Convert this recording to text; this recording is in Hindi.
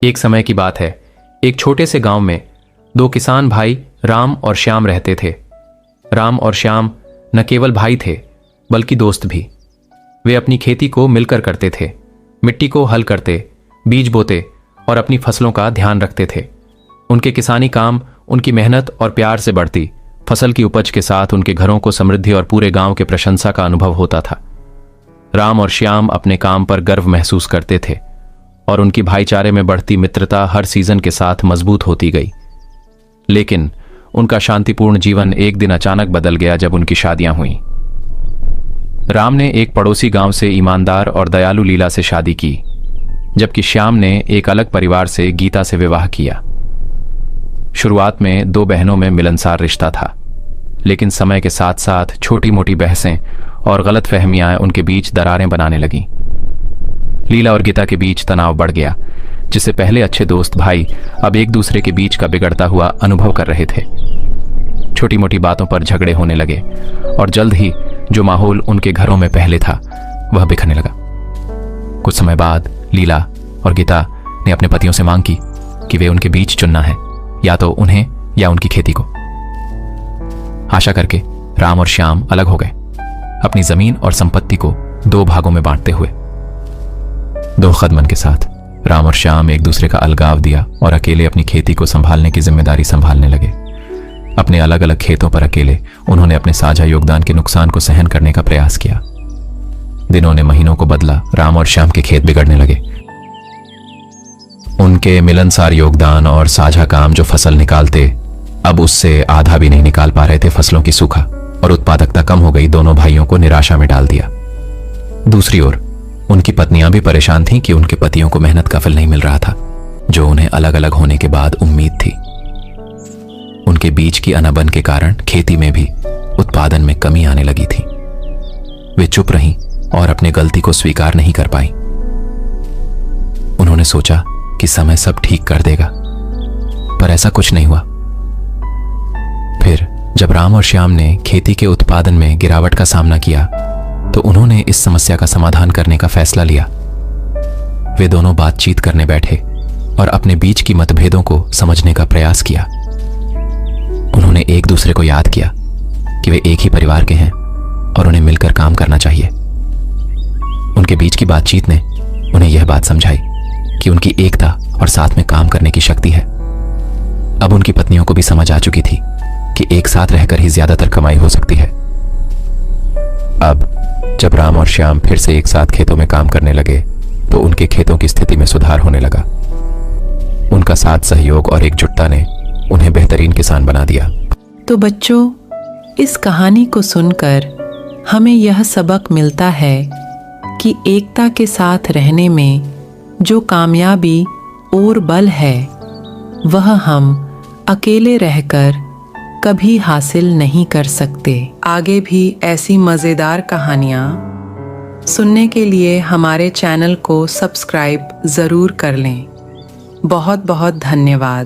एक समय की बात है। एक छोटे से गांव में दो किसान भाई राम और श्याम रहते थे। राम और श्याम न केवल भाई थे बल्कि दोस्त भी। वे अपनी खेती को मिलकर करते थे, मिट्टी को हल करते, बीज बोते और अपनी फसलों का ध्यान रखते थे। उनके किसानी काम उनकी मेहनत और प्यार से बढ़ती फसल की उपज के साथ उनके घरों को समृद्धि और पूरे गांव के प्रशंसा का अनुभव होता था। राम और श्याम अपने काम पर गर्व महसूस करते थे और उनकी भाईचारे में बढ़ती मित्रता हर सीजन के साथ मजबूत होती गई। लेकिन उनका शांतिपूर्ण जीवन एक दिन अचानक बदल गया जब उनकी शादियां हुईं। राम ने एक पड़ोसी गांव से ईमानदार और दयालु लीला से शादी की, जबकि श्याम ने एक अलग परिवार से गीता से विवाह किया। शुरुआत में दो बहनों में मिलनसार रिश्ता था, लेकिन समय के साथ साथ छोटी मोटी बहसें और गलतफहमियां उनके बीच दरारें बनाने लगीं। लीला और गीता के बीच तनाव बढ़ गया, जिससे पहले अच्छे दोस्त भाई अब एक दूसरे के बीच का बिगड़ता हुआ अनुभव कर रहे थे। छोटी मोटी बातों पर झगड़े होने लगे और जल्द ही जो माहौल उनके घरों में पहले था वह बिखरने लगा। कुछ समय बाद लीला और गीता ने अपने पतियों से मांग की कि वे उनके बीच चुनना है, या तो उन्हें या उनकी खेती को। आशा करके राम और श्याम अलग हो गए, अपनी जमीन और संपत्ति को दो भागों में बांटते हुए। दो खदमन के साथ राम और श्याम एक दूसरे का अलगाव दिया और अकेले अपनी खेती को संभालने की जिम्मेदारी संभालने लगे। अपने अलग अलग खेतों पर अकेले उन्होंने अपने साझा योगदान के नुकसान को सहन करने का प्रयास किया। दिनों ने महीनों को बदला, राम और श्याम के खेत बिगड़ने लगे। उनके मिलनसार योगदान और साझा काम जो फसल निकालते, अब उससे आधा भी नहीं निकाल पा रहे थे। फसलों की सूखा और उत्पादकता कम हो गई दोनों भाइयों को निराशा में डाल दिया। दूसरी ओर उनकी पत्नियां भी परेशान थीं कि उनके पतियों को मेहनत का फल नहीं मिल रहा था, जो उन्हें अलग अलग होने के बाद उम्मीद थी। उनके बीच की अनबन के कारण खेती में भी उत्पादन में कमी आने लगी थी। वे चुप रहीं और अपनी गलती को स्वीकार नहीं कर पाई। उन्होंने सोचा कि समय सब ठीक कर देगा, पर ऐसा कुछ नहीं हुआ। फिर जब राम और श्याम ने खेती के उत्पादन में गिरावट का सामना किया, तो उन्होंने इस समस्या का समाधान करने का फैसला लिया। वे दोनों बातचीत करने बैठे और अपने बीच की मतभेदों को समझने का प्रयास किया। उन्होंने एक दूसरे को याद किया कि वे एक ही परिवार के हैं और उन्हें मिलकर काम करना चाहिए। उनके बीच की बातचीत ने उन्हें यह बात समझाई कि उनकी एकता और साथ में काम करने की शक्ति है। अब उनकी पत्नियों को भी समझ आ चुकी थी कि एक साथ रहकर ही ज्यादातर कमाई हो सकती है। अब जब राम और श्याम फिर से एक साथ खेतों में काम करने लगे, तो उनके खेतों की स्थिति में सुधार होने लगा। उनका साथ सहयोग और एकजुटता ने उन्हें बेहतरीन किसान बना दिया। तो बच्चों, इस कहानी को सुनकर हमें यह सबक मिलता है कि एकता के साथ रहने में जो कामयाबी और बल है, वह हम अकेले रहकर कभी हासिल नहीं कर सकते। आगे भी ऐसी मज़ेदार कहानियाँ सुनने के लिए हमारे चैनल को सब्सक्राइब ज़रूर कर लें। बहुत बहुत धन्यवाद।